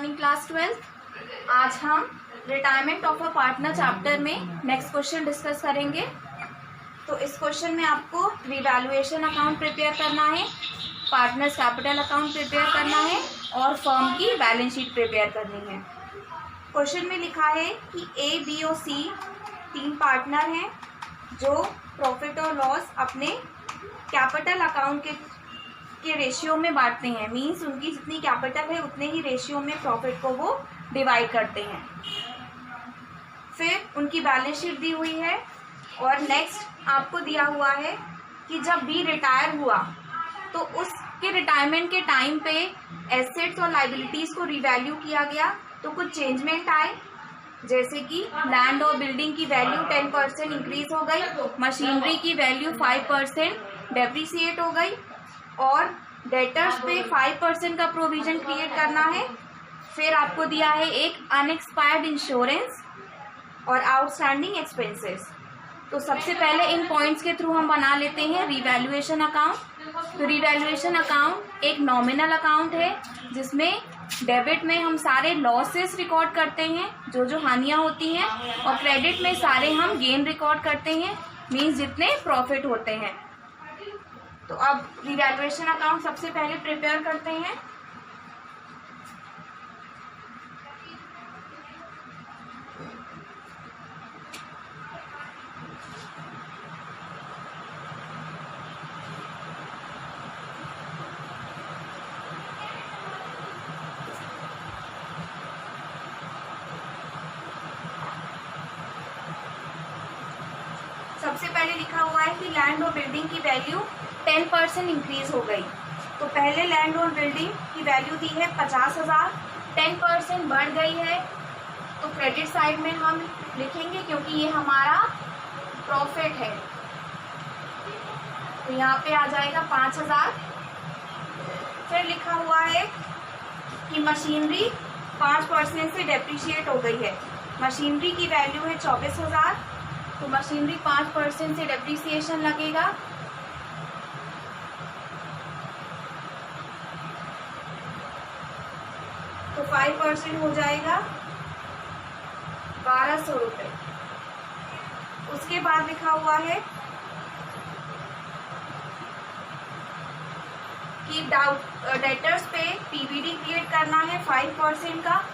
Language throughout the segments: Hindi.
Morning class 12। आज हम retirement of a partner chapter में नेक्स्ट क्वेश्चन डिस्कस करेंगे। तो इस क्वेश्चन में आपको रिवैल्यूएशन अकाउंट प्रिपेयर करना है, पार्टनर्स कैपिटल अकाउंट प्रिपेयर करना है और फर्म की बैलेंस शीट प्रिपेयर करनी है। क्वेश्चन में लिखा है कि ए, बी और सी तीन पार्टनर हैं जो प्रॉफिट और लॉस अपने कैपिटल अकाउंट के रेशियो में बांटते हैं। मींस उनकी जितनी कैपिटल है उतने ही रेशियो में प्रॉफिट को वो डिवाइड करते हैं। फिर उनकी बैलेंस शीट दी हुई है और नेक्स्ट आपको दिया हुआ है कि जब बी रिटायर हुआ तो उसके रिटायरमेंट के टाइम पे एसेट्स और लाइबिलिटीज को रिवैल्यू किया गया तो कुछ चेंजमेंट आए, जैसे कि लैंड और बिल्डिंग की वैल्यू 10% इंक्रीज हो गई, मशीनरी की वैल्यू 5% डेप्रिसिएट हो गई और डेटर्स पे 5% का प्रोविजन क्रिएट करना है। फिर आपको दिया है एक अनएक्सपायर्ड इंश्योरेंस और आउटस्टैंडिंग एक्सपेंसेस। तो सबसे पहले इन पॉइंट्स के थ्रू हम बना लेते हैं रिवैल्यूएशन अकाउंट। तो रिवैल्यूएशन अकाउंट एक नॉमिनल अकाउंट है जिसमें डेबिट में हम सारे लॉसेस रिकॉर्ड करते हैं, जो हानियां होती हैं, और क्रेडिट में सारे हम गेन रिकॉर्ड करते हैं, मीन्स जितने प्रॉफिट होते हैं। तो अब रिवैल्यूएशन अकाउंट सबसे पहले प्रिपेयर करते हैं। सबसे पहले लिखा हुआ है कि लैंड और बिल्डिंग की वैल्यू 10% इंक्रीज हो गई। तो पहले लैंड और बिल्डिंग की वैल्यू दी है 50,000, 10% बढ़ गई है तो क्रेडिट साइड में हम लिखेंगे क्योंकि ये हमारा प्रॉफिट है। तो यहाँ पे आ जाएगा 5,000। फिर लिखा हुआ है कि मशीनरी 5% से डेप्रिशिएट हो गई है। मशीनरी की वैल्यू है 24,000, तो मशीनरी 5% से डेप्रिसिएशन लगेगा। तो 5% हो जाएगा 1,200 रुपये। उसके बाद लिखा हुआ है कि डेटर्स पे पीवीडी क्रिएट करना है 5% का,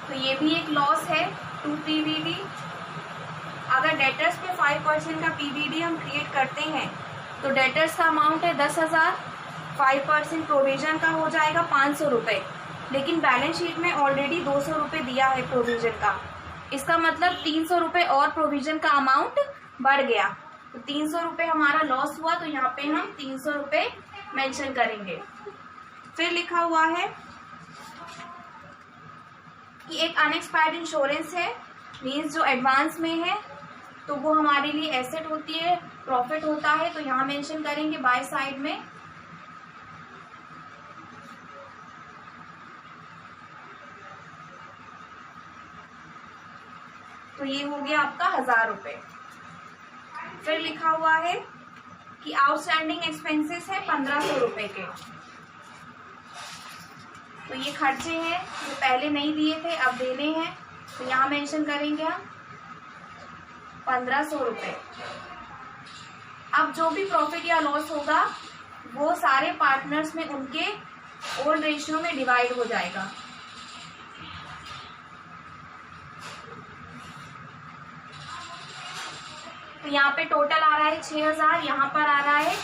तो ये भी एक लॉस है 2 पीवीडी। अगर डेटर्स पे 5% का पीवीडी हम क्रिएट करते हैं तो डेटर्स का अमाउंट है 10,000, 5% प्रोविजन का हो जाएगा 500 रुपये, लेकिन बैलेंस शीट में ऑलरेडी 200 रुपये दिया है प्रोविजन का। इसका मतलब 300 रुपये और प्रोविजन का अमाउंट बढ़ गया, तो 300 रुपये हमारा लॉस हुआ। तो यहाँ पे हम 300 रुपये मेंशन करेंगे। फिर लिखा हुआ है कि एक अनएक्सपायर्ड इंश्योरेंस है, मीन्स जो एडवांस में है तो वो हमारे लिए एसेट होती है, प्रॉफिट होता है, तो यहाँ मेंशन करेंगे बाय साइड में। तो ये हो गया आपका 1,000 रुपये। फिर लिखा हुआ है कि आउटस्टैंडिंग एक्सपेंसेस है 1,500 रुपये के। तो ये खर्चे हैं जो पहले नहीं दिए थे, अब देने हैं, तो यहाँ मेंशन करेंगे हम 1,500 रुपये। अब जो भी प्रॉफिट या लॉस होगा वो सारे पार्टनर्स में उनके ओल्ड रेशियो में डिवाइड हो जाएगा। तो यहाँ पे टोटल आ रहा है 6,000, यहाँ पर आ रहा है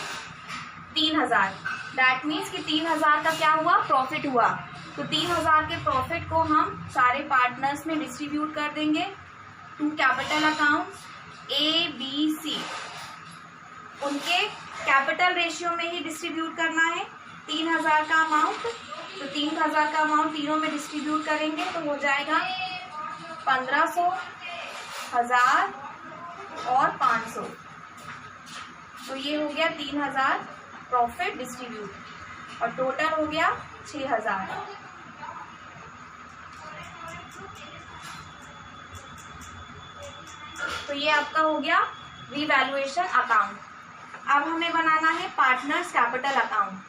3,000। दैट मीन्स कि 3,000 का क्या हुआ, प्रॉफिट हुआ। तो 3,000 के प्रॉफिट को हम सारे पार्टनर्स में डिस्ट्रीब्यूट कर देंगे to capital accounts A, B, C. उनके कैपिटल रेशियो में ही डिस्ट्रीब्यूट करना है 3,000 का अमाउंट। तो 3,000 का अमाउंट तीनों में डिस्ट्रीब्यूट करेंगे तो हो जाएगा 1,500, 1,000 और 500। तो ये हो गया 3,000 प्रॉफिट डिस्ट्रीब्यूट और टोटल हो गया 6,000। तो ये आपका हो गया रिवैल्यूएशन अकाउंट। अब हमें बनाना है partners capital account.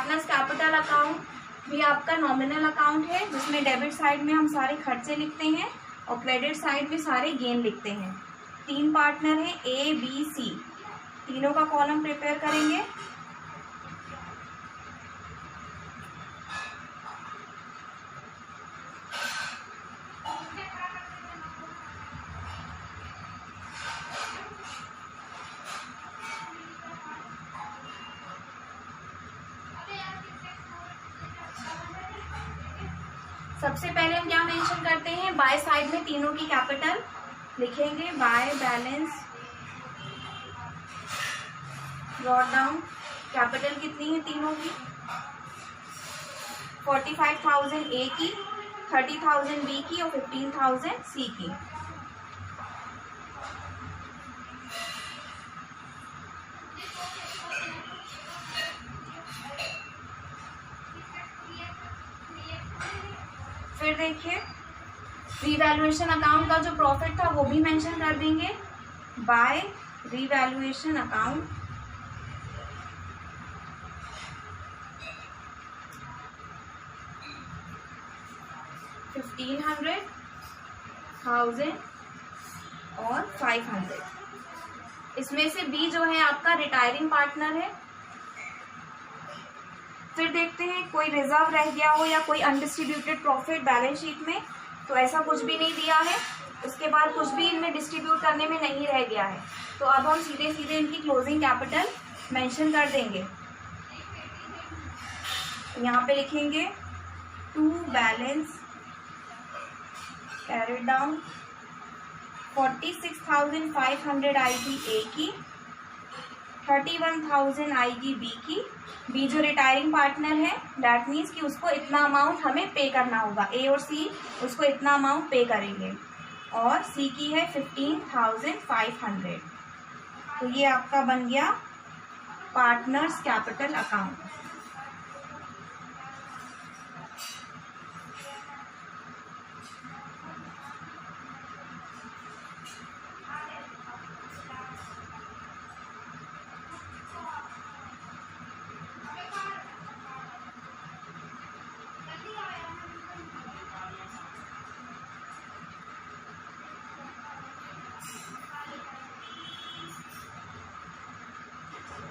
Partners capital account भी आपका नॉमिनल अकाउंट है, जिसमें डेबिट साइड में हम सारे खर्चे लिखते हैं और क्रेडिट साइड में सारे गेन लिखते हैं। 3 पार्टनर हैं A, B, C, तीनों का कॉलम प्रिपेयर करेंगे। सबसे पहले हम क्या मेंशन करते हैं, बाय साइड में तीनों की कैपिटल लिखेंगे। By balance brought down, capital कितनी है तीनों की, 45,000 A की, 30,000 B की और 15,000 C की। फिर देखिए रीवैल्यूएशन अकाउंट का जो प्रॉफिट था वो भी मेंशन कर देंगे। बाय रीवैल्यूएशन अकाउंट $1,500, 1,000 और 500। इसमें से B जो है आपका रिटायरिंग पार्टनर है। फिर देखते हैं कोई रिजर्व रह गया हो या कोई अनडिस्ट्रीब्यूटेड प्रॉफिट बैलेंस शीट में, तो ऐसा कुछ भी नहीं दिया है। उसके बाद कुछ भी इनमें डिस्ट्रीब्यूट करने में नहीं रह गया है, तो अब हम सीधे सीधे इनकी क्लोजिंग कैपिटल मेंशन कर देंगे। यहाँ पे लिखेंगे टू बैलेंस कैरिड डाउन 46,500 आएगी A की, 31,000 आएगी B की। B जो रिटायरिंग पार्टनर है, दैट मीन्स कि उसको इतना अमाउंट हमें पे करना होगा। A और C उसको इतना अमाउंट पे करेंगे। और C की है 15,500। तो ये आपका बन गया पार्टनर्स कैपिटल अकाउंट।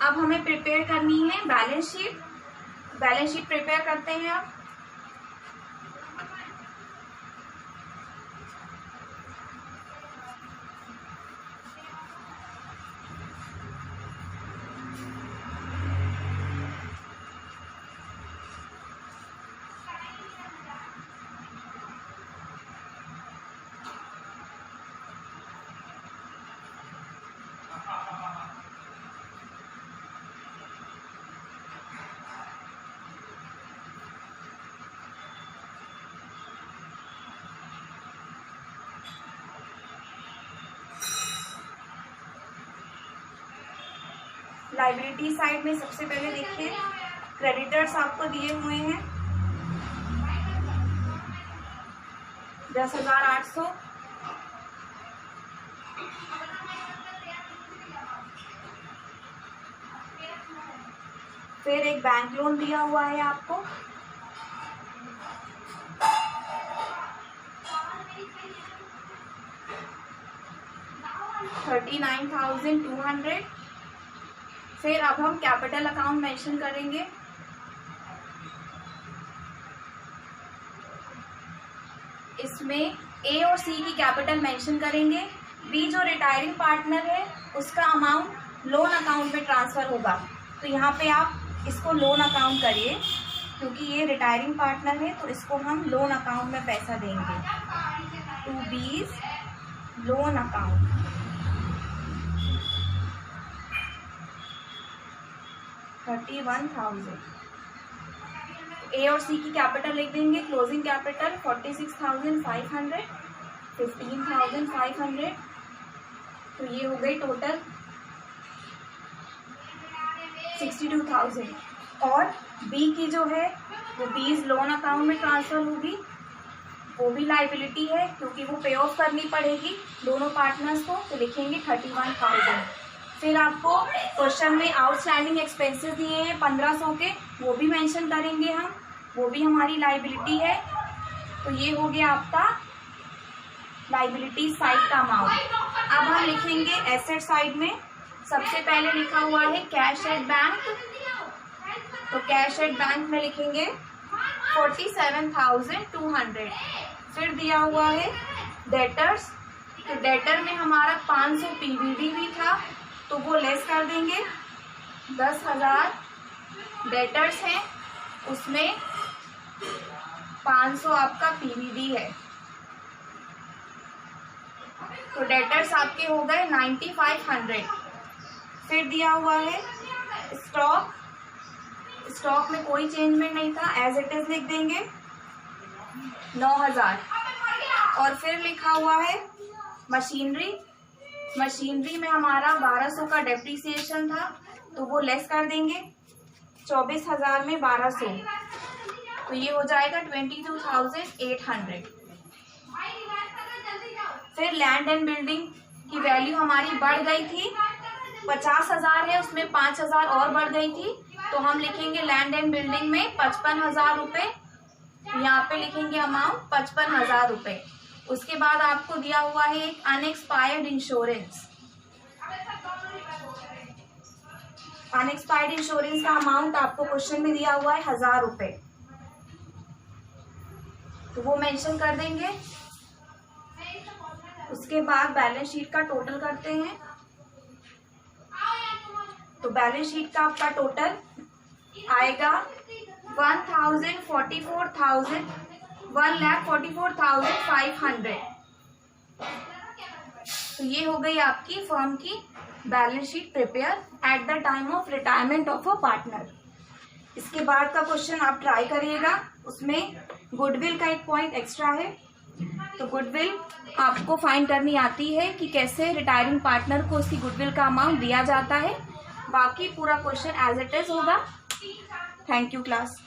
अब हमें प्रिपेयर करनी है balance sheet. Balance sheet prepare करते हैं अब। लाइबिलिटी साइड में सबसे पहले देखिए क्रेडिटर्स आपको दिए हुए हैं 10,800। फिर एक बैंक लोन दिया हुआ है आपको 39,200। फिर अब हम कैपिटल अकाउंट मेंशन करेंगे। इसमें A और C की कैपिटल मेंशन करेंगे। B जो रिटायरिंग पार्टनर है उसका अमाउंट लोन अकाउंट में ट्रांसफ़र होगा, तो यहाँ पे आप इसको लोन अकाउंट करिए, क्योंकि ये रिटायरिंग पार्टनर है तो इसको हम लोन अकाउंट में पैसा देंगे। To B's loan account 31,000। A और C की कैपिटल लिख देंगे। क्लोजिंग कैपिटल 46,500, 15,500, तो ये हो गई टोटल 62,000। और B की जो है वो B's लोन अकाउंट में ट्रांसफ़र होगी, वो भी लाइबिलिटी है क्योंकि वो पे ऑफ करनी पड़ेगी दोनों पार्टनर्स को, तो लिखेंगे 31,000। फिर आपको क्वेश्चन में आउटस्टैंडिंग एक्सपेंसेस दिए हैं 1500 के, वो भी मेंशन करेंगे हम, वो भी हमारी लाइबिलिटी है। तो ये हो गया आपका लाइबिलिटी साइड का अमाउंट। अब हम लिखेंगे एसेट साइड में। सबसे पहले लिखा हुआ है कैश एट बैंक, तो कैश एट बैंक में लिखेंगे 47,200। फिर दिया हुआ है डेटर्स, तो डेटर में हमारा 500 पीवीडी भी था, तो वो लेस कर देंगे। 10,000 डेटर्स हैं, उसमें 500 आपका पीवीडी है, तो डेटर्स आपके हो गए 9,500। फिर दिया हुआ है स्टॉक, स्टॉक में कोई चेंजमेंट नहीं था, एज इट इज लिख देंगे 9,000। और फिर लिखा हुआ है मशीनरी, मशीनरी में हमारा 1200 का डेप्रिसिएशन था, तो वो लेस कर देंगे 24,000 में 1200, तो ये हो जाएगा 22,800। फिर लैंड एंड बिल्डिंग की वैल्यू हमारी बढ़ गई थी, 50,000 है, उसमें 5,000 और बढ़ गई थी, तो हम लिखेंगे लैंड एंड बिल्डिंग में 55,000 रुपये, यहाँ पे लिखेंगे अमाउंट 55,000 रुपये। उसके बाद आपको दिया हुआ है एक अनएक्सपायर्ड इंश्योरेंस, अनएक्सपायर्ड इंश्योरेंस का अमाउंट आपको क्वेश्चन में दिया हुआ है 1,000 रुपये, तो वो मेंशन कर देंगे। उसके बाद बैलेंस शीट का टोटल करते हैं, तो बैलेंस शीट का आपका टोटल आएगा 1,44,500। तो ये हो गई आपकी फर्म की balance sheet prepare at the time of retirement of a partner. इसके बाद का क्वेश्चन आप ट्राई करिएगा, उसमें गुडविल का एक पॉइंट एक्स्ट्रा है, तो गुडविल आपको फाइंड करनी आती है कि कैसे रिटायरिंग पार्टनर को उसकी गुडविल का अमाउंट दिया जाता है। बाकी पूरा क्वेश्चन एज इट इज होगा। Thank you class.